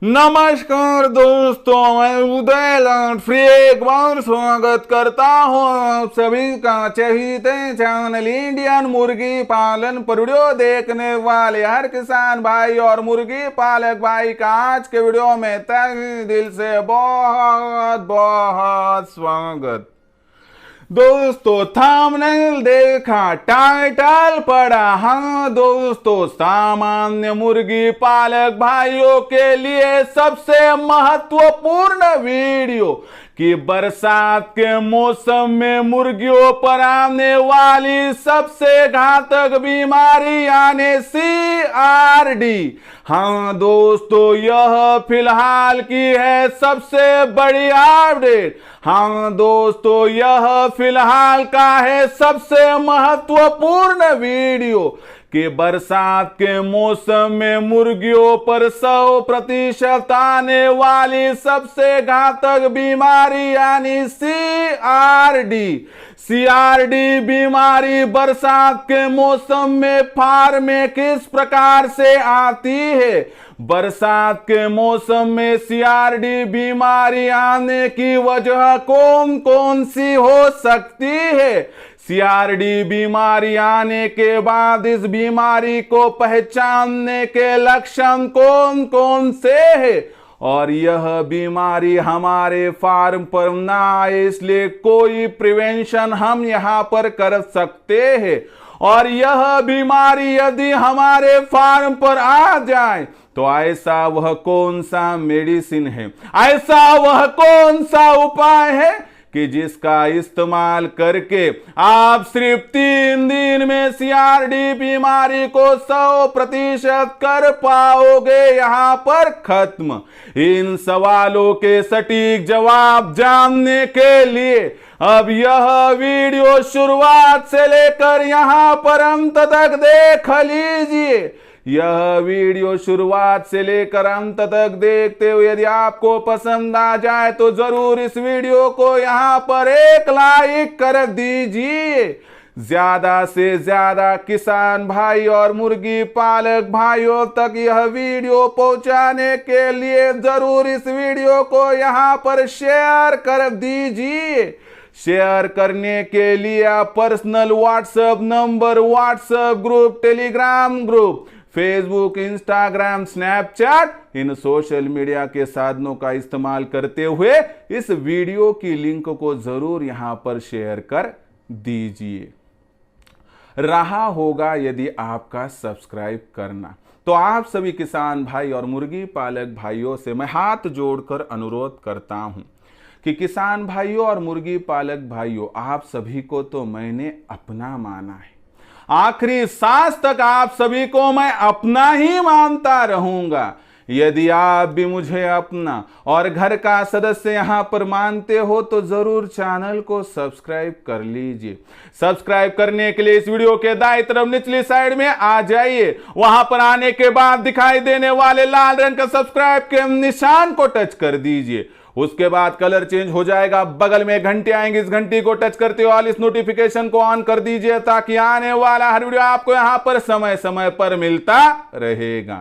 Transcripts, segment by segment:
नमस्कार दोस्तों, मैं उदय लाड फ्री एक बार स्वागत करता हूँ आप सभी का चहीते चैनल इंडियन मुर्गी पालन पर वीडियो देखने वाले हर किसान भाई और मुर्गी पालक भाई का आज के वीडियो में तहे दिल से बहुत बहुत स्वागत। दोस्तों थंबनेल देखा, टाइटल पढ़ा। हाँ दोस्तों, सामान्य मुर्गी पालक भाइयों के लिए सबसे महत्वपूर्ण वीडियो कि बरसात के मौसम में मुर्गियों पर आने वाली सबसे घातक बीमारी यानी CRD। हाँ दोस्तों, यह फिलहाल की है सबसे बड़ी अपडेट। हाँ दोस्तों, यह फिलहाल का है सबसे महत्वपूर्ण वीडियो कि बरसात के मौसम में मुर्गियों पर 100% आने वाली सबसे घातक बीमारी यानी CRD बीमारी बरसात के मौसम में फार्म में किस प्रकार से आती है। बरसात के मौसम में CRD बीमारी आने की वजह कौन कौन सी हो सकती है। CRD बीमारी आने के बाद इस बीमारी को पहचानने के लक्षण कौन कौन से हैं और यह बीमारी हमारे फार्म पर ना आए इसलिए कोई प्रिवेंशन हम यहाँ पर कर सकते हैं। और यह बीमारी यदि हमारे फार्म पर आ जाए तो ऐसा वह कौन सा मेडिसिन है, ऐसा वह कौन सा उपाय है कि जिसका इस्तेमाल करके आप सिर्फ 3 दिन में CRD बीमारी को 100% कर पाओगे यहाँ पर खत्म। इन सवालों के सटीक जवाब जानने के लिए अब यह वीडियो शुरुआत से लेकर यहाँ पर अंत तक देख लीजिए। यह वीडियो शुरुआत से लेकर अंत तक देखते हुए यदि आपको पसंद आ जाए तो जरूर इस वीडियो को यहाँ पर एक लाइक कर दीजिए। ज्यादा से ज्यादा किसान भाई और मुर्गी पालक भाइयों तक यह वीडियो पहुंचाने के लिए जरूर इस वीडियो को यहाँ पर शेयर कर दीजिए। शेयर करने के लिए आप personal WhatsApp number, WhatsApp group, Telegram group, Facebook, Instagram, Snapchat इन सोशल मीडिया के साधनों का इस्तेमाल करते हुए इस वीडियो की लिंक को जरूर यहां पर शेयर कर दीजिए। रहा होगा यदि आपका सब्सक्राइब करना, तो आप सभी किसान भाई और मुर्गी पालक भाइयों से मैं हाथ जोड़कर अनुरोध करता हूं कि किसान भाइयों और मुर्गी पालक भाइयों, आप सभी को तो मैंने अपना माना है, आखिरी सांस तक आप सभी को मैं अपना ही मानता रहूंगा। यदि आप भी मुझे अपना और घर का सदस्य यहां पर मानते हो तो जरूर चैनल को सब्सक्राइब कर लीजिए। सब्सक्राइब करने के लिए इस वीडियो के दाईं तरफ निचली साइड में आ जाइए। वहां पर आने के बाद दिखाई देने वाले लाल रंग का सब्सक्राइब के निशान को टच कर दीजिए। उसके बाद कलर चेंज हो जाएगा, बगल में घंटी आएंगी, इस घंटी को टच करते हुए ऑल इस नोटिफिकेशन को ऑन कर दीजिए ताकि आने वाला हर वीडियो आपको यहां पर समय समय पर मिलता रहेगा।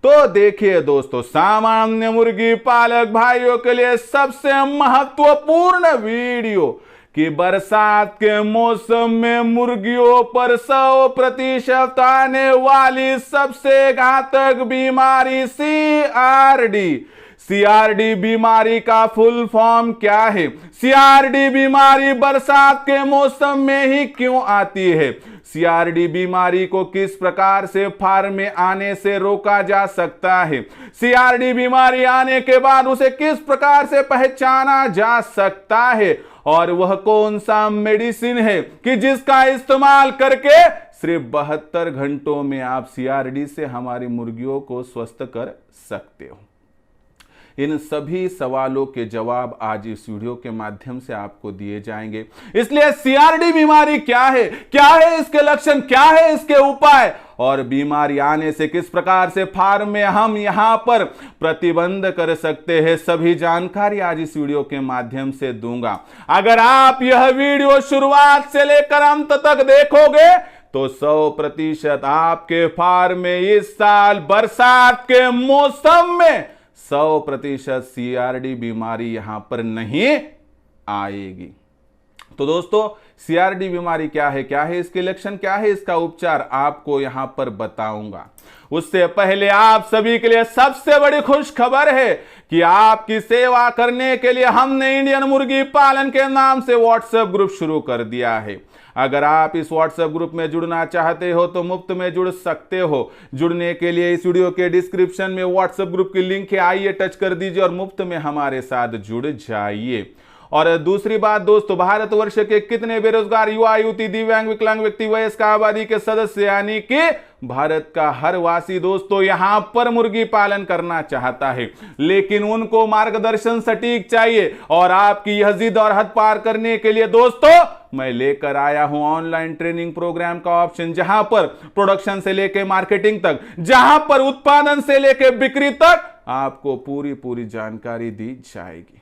तो देखिए दोस्तों, सामान्य मुर्गी पालक भाइयों के लिए सबसे महत्वपूर्ण वीडियो कि बरसात के मौसम में मुर्गियों पर 100% आने वाली सबसे घातक बीमारी CRD बीमारी का फुल फॉर्म क्या है। CRD बीमारी बरसात के मौसम में ही क्यों आती है। CRD बीमारी को किस प्रकार से फार्म में आने से रोका जा सकता है। CRD बीमारी आने के बाद उसे किस प्रकार से पहचाना जा सकता है और वह कौन सा मेडिसिन है कि जिसका इस्तेमाल करके सिर्फ 72 घंटों में आप CRD से हमारी मुर्गियों को स्वस्थ कर सकते हो। इन सभी सवालों के जवाब आज इस वीडियो के माध्यम से आपको दिए जाएंगे। इसलिए CRD बीमारी क्या है इसके लक्षण, क्या है इसके उपाय और बीमारी आने से किस प्रकार से फार्म में हम यहां पर प्रतिबंध कर सकते हैं, सभी जानकारी आज इस वीडियो के माध्यम से दूंगा। अगर आप यह वीडियो शुरुआत से लेकर अंत तक देखोगे तो 100% आपके फार्म में इस साल बरसात के मौसम में 100% CRD बीमारी यहां पर नहीं आएगी। तो दोस्तों CRD बीमारी क्या है इसके लक्षण, क्या है इसका उपचार, आपको यहां पर बताऊंगा। उससे पहले आप सभी के लिए सबसे बड़ी खुश खबर है कि आपकी सेवा करने के लिए हमने इंडियन मुर्गी पालन के नाम से व्हाट्सएप ग्रुप शुरू कर दिया है। अगर आप इस व्हाट्सएप ग्रुप में जुड़ना चाहते हो तो मुफ्त में जुड़ सकते हो। जुड़ने के लिए इस वीडियो के डिस्क्रिप्शन में व्हाट्सएप ग्रुप की लिंक है, आइए टच कर दीजिए और मुफ्त में हमारे साथ जुड़ जाइए। और दूसरी बात दोस्तों, भारतवर्ष के कितने बेरोजगार युवा युवती, दिव्यांग, विकलांग व्यक्ति, वयस्क आबादी के सदस्य यानी कि भारत का हर वासी दोस्तों यहां पर मुर्गी पालन करना चाहता है, लेकिन उनको मार्गदर्शन सटीक चाहिए। और आपकी यह जिद और हद पार करने के लिए दोस्तों मैं लेकर आया हूं ऑनलाइन ट्रेनिंग प्रोग्राम का ऑप्शन, जहां पर प्रोडक्शन से लेकर मार्केटिंग तक, जहां पर उत्पादन से लेकर बिक्री तक आपको पूरी जानकारी दी जाएगी।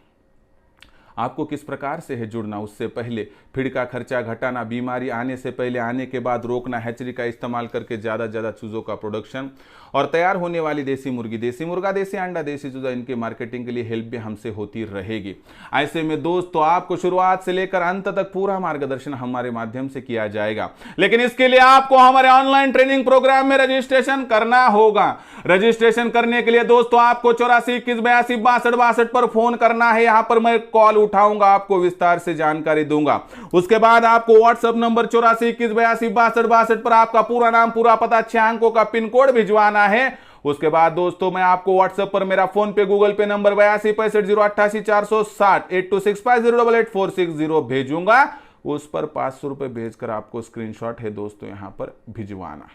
आपको किस प्रकार से है जुड़ना, उससे पहले फीड का खर्चा घटाना, बीमारी आने से पहले आने के बाद रोकना, हैचरी का इस्तेमाल करके ज़्यादा चूज़ों का प्रोडक्शन और तैयार होने वाली देसी मुर्गी, देसी मुर्गा, देसी अंडा, देसी चूजा, इनके मार्केटिंग के लिए हेल्प भी हमसे होती रहेगी। ऐसे में दोस्तों आपको शुरुआत से लेकर अंत तक पूरा मार्गदर्शन हमारे माध्यम से किया जाएगा, लेकिन इसके लिए आपको हमारे ऑनलाइन ट्रेनिंग प्रोग्राम में रजिस्ट्रेशन करना होगा। रजिस्ट्रेशन करने के लिए दोस्तों आपको 8421826262 पर फोन करना है। यहां पर मैं कॉल उठाऊंगा, आपको विस्तार से जानकारी दूंगा। उसके बाद आपको व्हाट्सएप नंबर 8421826262 पर आपका पूरा नाम, पूरा पता, 6 अंकों का पिन कोड भिजवाना है। उसके बाद दोस्तों मैं आपको व्हाट्सएप पर मेरा फोन पे, गूगल पे नंबर 8265088460 8265088460 भेजूंगा। उस पर 500 रुपए भेजकर आपको स्क्रीनशॉट है दोस्तों यहां पर भिजवाना।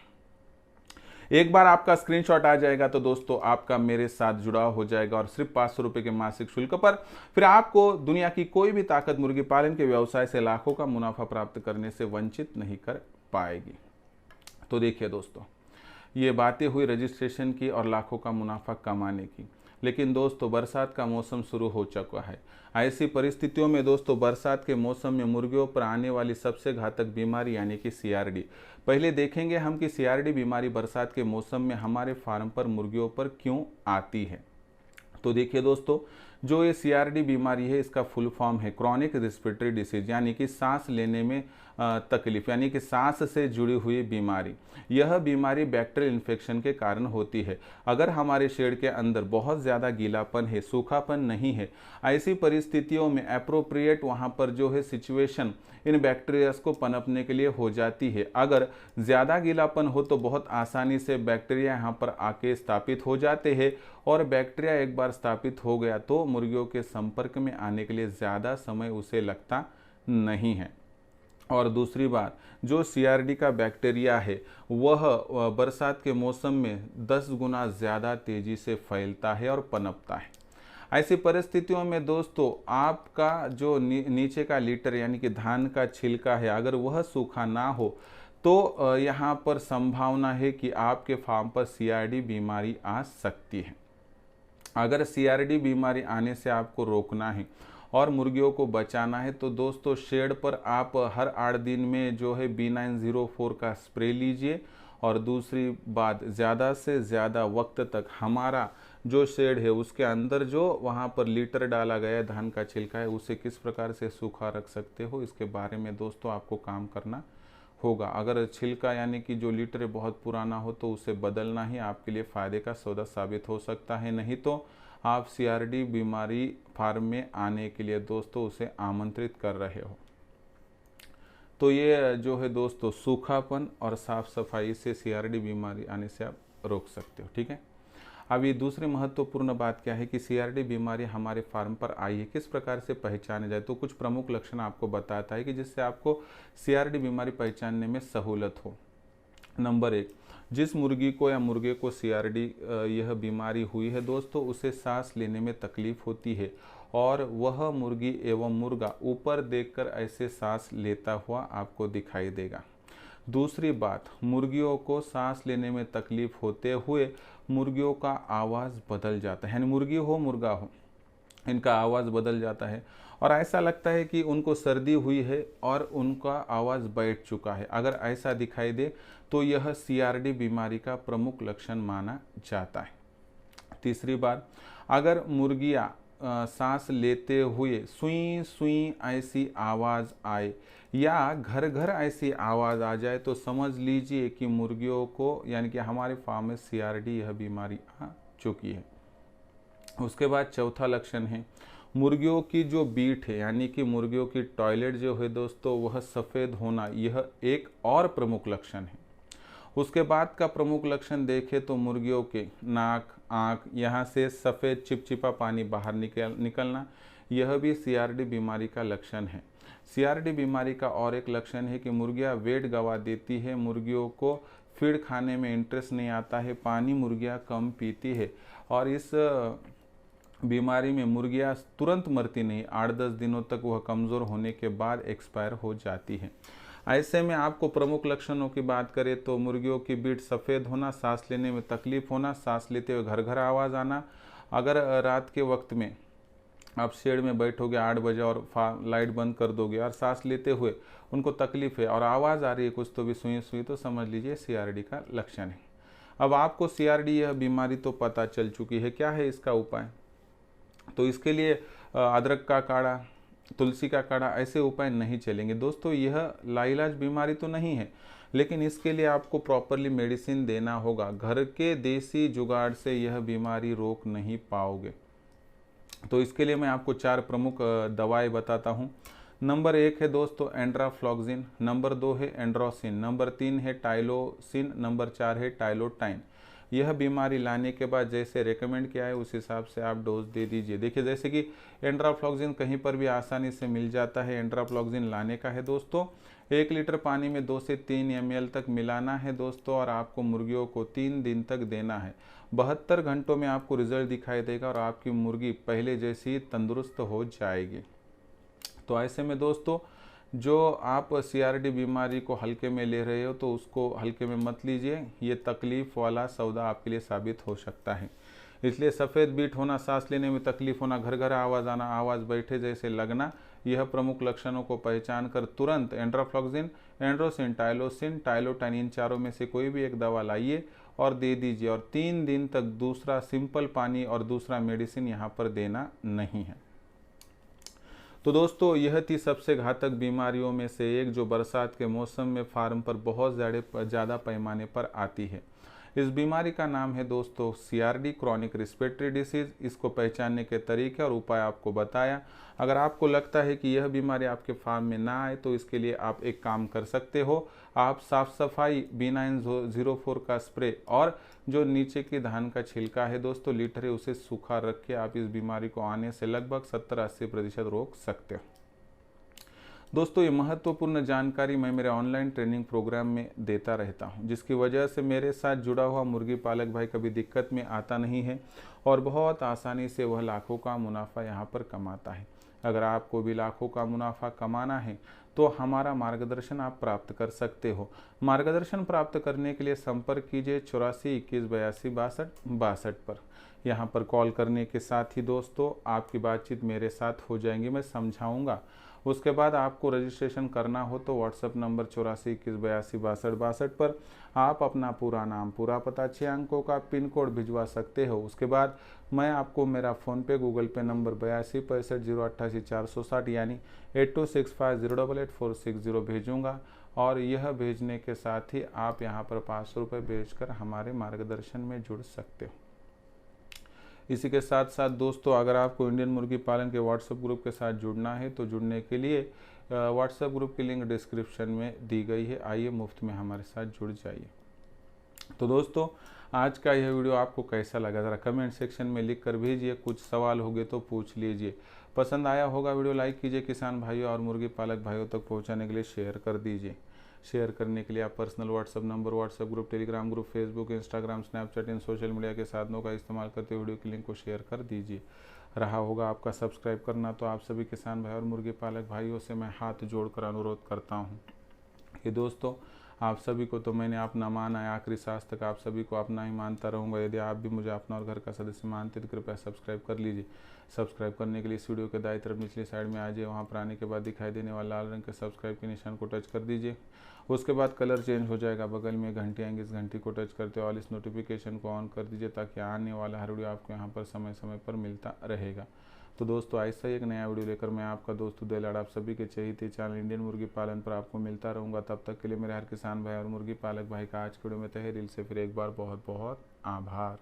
एक बार आपका स्क्रीनशॉट आ जाएगा तो दोस्तों आपका मेरे साथ जुड़ाव हो जाएगा और सिर्फ 500 रुपए के मासिक शुल्क पर फिर आपको दुनिया की कोई भी ताकत मुर्गी पालन के व्यवसाय से लाखों का मुनाफा प्राप्त करने से वंचित नहीं कर पाएगी। तो देखिए दोस्तों, ये बातें हुई रजिस्ट्रेशन की और लाखों का मुनाफा कमाने की, लेकिन दोस्तों बरसात का मौसम शुरू हो चुका है। ऐसी परिस्थितियों में दोस्तों बरसात के मौसम में मुर्गियों पर आने वाली सबसे घातक बीमारी यानी कि CRD, पहले देखेंगे हम कि CRD बीमारी बरसात के मौसम में हमारे फार्म पर मुर्गियों पर क्यों आती है। तो देखिए दोस्तों, जो ये CRD बीमारी है इसका फुल फॉर्म है क्रॉनिक रेस्पिरेटरी डिसीज, यानी कि सांस लेने में तकलीफ, यानी कि सांस से जुड़ी हुई बीमारी। यह बीमारी बैक्टीरियल इन्फेक्शन के कारण होती है। अगर हमारे शेड के अंदर बहुत ज़्यादा गीलापन है, सूखापन नहीं है, ऐसी परिस्थितियों में एप्रोप्रिएट वहाँ पर जो है सिचुएशन इन बैक्टीरियाज को पनपने के लिए हो जाती है। अगर ज़्यादा गीलापन हो तो बहुत आसानी से बैक्टीरिया यहाँ पर आके स्थापित हो जाते हैं, और बैक्टीरिया एक बार स्थापित हो गया तो मुर्गियों के संपर्क में आने के लिए ज़्यादा समय उसे लगता नहीं है। और दूसरी बात, जो CRD का बैक्टीरिया है वह बरसात के मौसम में 10 गुना ज़्यादा तेज़ी से फैलता है और पनपता है। ऐसी परिस्थितियों में दोस्तों आपका जो नीचे का लीटर यानी कि धान का छिलका है, अगर वह सूखा ना हो तो यहाँ पर संभावना है कि आपके फार्म पर CRD बीमारी आ सकती है। अगर CRD बीमारी आने से आपको रोकना है और मुर्गियों को बचाना है तो दोस्तों शेड पर आप हर 8 दिन में जो है B904 का स्प्रे लीजिए। और दूसरी बात, ज़्यादा से ज़्यादा वक्त तक हमारा जो शेड है उसके अंदर जो वहाँ पर लीटर डाला गया धान का छिलका है उसे किस प्रकार से सूखा रख सकते हो, इसके बारे में दोस्तों आपको काम करना होगा। अगर छिलका यानी कि जो लीटर बहुत पुराना हो तो उसे बदलना ही आपके लिए फ़ायदे का सौदा साबित हो सकता है, नहीं तो आप CRD बीमारी फार्म में आने के लिए दोस्तों उसे आमंत्रित कर रहे हो। तो ये जो है दोस्तों सूखापन और साफ सफाई से CRD बीमारी आने से आप रोक सकते हो, ठीक है। अब ये दूसरी महत्वपूर्ण बात क्या है कि CRD बीमारी हमारे फार्म पर आई है, किस प्रकार से पहचाने जाए। तो कुछ प्रमुख लक्षण आपको बताता है कि जिससे आपको CRD बीमारी पहचानने में सहूलत हो। नंबर 1, जिस मुर्गी को या मुर्गे को CRD यह बीमारी हुई है दोस्तों उसे सांस लेने में तकलीफ होती है और वह मुर्गी एवं मुर्गा ऊपर देखकर ऐसे सांस लेता हुआ आपको दिखाई देगा। दूसरी बात, मुर्गियों को सांस लेने में तकलीफ होते हुए मुर्गियों का आवाज़ बदल जाता है, यानी मुर्गी हो मुर्गा हो इनका आवाज़ बदल जाता है और ऐसा लगता है कि उनको सर्दी हुई है और उनका आवाज़ बैठ चुका है। अगर ऐसा दिखाई दे तो यह CRD बीमारी का प्रमुख लक्षण माना जाता है। तीसरी बात, अगर मुर्गियाँ सांस लेते हुए सुई सुई ऐसी आवाज़ आए या घर घर ऐसी आवाज़ आ जाए तो समझ लीजिए कि मुर्गियों को यानी कि हमारे फार्म में सीआरडी यह बीमारी आ चुकी है। उसके बाद चौथा लक्षण है मुर्गियों की जो बीट है यानी कि मुर्गियों की टॉयलेट जो है दोस्तों वह सफ़ेद होना, यह एक और प्रमुख लक्षण है। उसके बाद का प्रमुख लक्षण देखें तो मुर्गियों के नाक, आँख यहाँ से सफ़ेद चिपचिपा पानी बाहर निकलना, यह भी सीआरडी बीमारी का लक्षण है। सीआरडी बीमारी का और एक लक्षण है कि मुर्गियाँ वेट गंवा देती है, मुर्गियों को फीड खाने में इंटरेस्ट नहीं आता है, पानी मुर्गियाँ कम पीती है और इस बीमारी में मुर्गियाँ तुरंत मरती नहीं, 8-10 दिनों तक वह कमज़ोर होने के बाद एक्सपायर हो जाती है। ऐसे में आपको प्रमुख लक्षणों की बात करें तो मुर्गियों की बीट सफ़ेद होना, सांस लेने में तकलीफ होना, सांस लेते हुए घर घर आवाज़ आना। अगर रात के वक्त में आप शेड में बैठोगे 8 बजे और लाइट बंद कर दोगे और सांस लेते हुए उनको तकलीफ है और आवाज़ आ रही है कुछ तो भी सुई सुई, तो समझ लीजिए सीआरडी का लक्षण है। अब आपको सीआरडी यह बीमारी तो पता चल चुकी है, क्या है इसका उपाय? तो इसके लिए अदरक का काढ़ा, तुलसी का काढ़ा ऐसे उपाय नहीं चलेंगे दोस्तों। यह लाइलाज बीमारी तो नहीं है, लेकिन इसके लिए आपको प्रॉपरली मेडिसिन देना होगा। घर के देसी जुगाड़ से यह बीमारी रोक नहीं पाओगे। तो इसके लिए मैं आपको 4 प्रमुख दवाएं बताता हूँ। नंबर 1 है दोस्तों एंड्राफ्लॉक्सिन, नंबर 2 है एंड्रोसिन, नंबर 3 है टाइलोसिन, नंबर 4 है टाइलोटाइन। यह बीमारी लाने के बाद जैसे रेकमेंड किया है उस हिसाब से आप डोज दे दीजिए। देखिए जैसे कि एंड्राफ्लॉक्सिन कहीं पर भी आसानी से मिल जाता है। एंड्राफ्लॉक्सिन लाने का है दोस्तों 1 लीटर पानी में 2 से 3 ml तक मिलाना है दोस्तों और आपको मुर्गियों को 3 दिन तक देना है। 72 घंटों में आपको रिजल्ट दिखाई देगा और आपकी मुर्गी पहले जैसी तंदुरुस्त हो जाएगी। तो ऐसे में दोस्तों जो आप सीआरडी बीमारी को हल्के में ले रहे हो तो उसको हल्के में मत लीजिए, ये तकलीफ़ वाला सौदा आपके लिए साबित हो सकता है। इसलिए सफ़ेद बीट होना, सांस लेने में तकलीफ होना, घर घर आवाज़ आना, आवाज़ बैठे जैसे लगना, यह प्रमुख लक्षणों को पहचान कर तुरंत एंड्राफ्लॉक्सिन, एंड्रोसिन, टाइलोसिन, टाइलोटाइन इन चारों में से कोई भी एक दवा लाइए और दे दीजिए और 3 दिन तक दूसरा सिंपल पानी और दूसरा मेडिसिन यहाँ पर देना नहीं है। तो दोस्तों यह थी सबसे घातक बीमारियों में से एक जो बरसात के मौसम में फार्म पर बहुत ज़्यादा पैमाने पर आती है। इस बीमारी का नाम है दोस्तों सीआरडी, क्रॉनिक रिस्पिरेटरी डिसीज़। इसको पहचानने के तरीके और उपाय आपको बताया। अगर आपको लगता है कि यह बीमारी आपके फार्म में ना आए तो इसके लिए आप एक काम कर सकते हो, आप साफ सफाई B904 का स्प्रे और जो नीचे की धान का छिलका है दोस्तों लीटर है उसे सूखा रख के आप इस बीमारी को आने से लगभग 70-80% रोक सकते हो। दोस्तों ये महत्वपूर्ण जानकारी मैं मेरे ऑनलाइन ट्रेनिंग प्रोग्राम में देता रहता हूं, जिसकी वजह से मेरे साथ जुड़ा हुआ मुर्गी पालक भाई कभी दिक्कत में आता नहीं है और बहुत आसानी से वह लाखों का मुनाफा यहां पर कमाता है। अगर आपको भी लाखों का मुनाफा कमाना है तो हमारा मार्गदर्शन आप प्राप्त कर सकते हो। मार्गदर्शन प्राप्त करने के लिए संपर्क कीजिए 84 21 82 62 62 पर। यहाँ पर कॉल करने के साथ ही दोस्तों आपकी बातचीत मेरे साथ हो जाएंगी, मैं समझाऊंगा। उसके बाद आपको रजिस्ट्रेशन करना हो तो व्हाट्सएप नंबर 84 21 82 62 62 पर आप अपना पूरा नाम, पूरा पता, 6 अंकों का पिन कोड भिजवा सकते हो। उसके बाद मैं आपको मेरा फ़ोनपे, गूगल पे नंबर 82 65 088 460 यानी 8265088460 भेजूँगा और यह भेजने के साथ ही आप यहाँ पर 500 रुपये भेजकर हमारे मार्गदर्शन में जुड़ सकते हो। इसी के साथ साथ दोस्तों अगर आपको इंडियन मुर्गी पालन के व्हाट्सएप ग्रुप के साथ जुड़ना है तो जुड़ने के लिए व्हाट्सएप ग्रुप की लिंक डिस्क्रिप्शन में दी गई है, आइए मुफ्त में हमारे साथ जुड़ जाइए। तो दोस्तों आज का यह वीडियो आपको कैसा लगा ज़रा कमेंट सेक्शन में लिख कर भेजिए, कुछ सवाल होंगे तो पूछ लीजिए। पसंद आया होगा वीडियो लाइक कीजिए, किसान भाइयों और मुर्गी पालक भाइयों तक पहुँचाने के लिए शेयर कर दीजिए। शेयर करने के लिए आप personal WhatsApp number, WhatsApp group, Telegram group, Facebook, Instagram, Snapchat इन सोशल मीडिया के साधनों का इस्तेमाल करते वीडियो की लिंक को शेयर कर दीजिए। रहा होगा आपका सब्सक्राइब करना, तो आप सभी किसान भाई और मुर्गी पालक भाइयों से मैं हाथ जोड़कर अनुरोध करता हूं कि दोस्तों आप सभी को तो मैंने अपना माना है, आखिरी सांस तक आप सभी को अपना ही मानता रहूँगा। यदि आप भी मुझे अपना और घर का सदस्य मानते तो कृपया सब्सक्राइब कर लीजिए। सब्सक्राइब करने के लिए इस वीडियो के दाईं तरफ निचली साइड में आ जाइए, वहाँ पर आने के बाद दिखाई देने वाला लाल रंग के सब्सक्राइब के निशान को टच कर दीजिए। उसके बाद कलर चेंज हो जाएगा, बगल में घंटी आएंगी, इस घंटी को टच करते ऑल इस नोटिफिकेशन को ऑन कर दीजिए, ताकि आने वाला हर वीडियो आपको यहाँ पर समय समय पर मिलता रहेगा। तो दोस्तों ऐसा ही एक नया वीडियो लेकर मैं आपका दोस्त उदय लाड आप सभी के चहेते चैनल इंडियन मुर्गी पालन पर आपको मिलता रहूँगा। तब तक के लिए मेरे हर किसान भाई और मुर्गी पालक भाई का आज के वीडियो में तहे दिल से फिर एक बार बहुत बहुत आभार।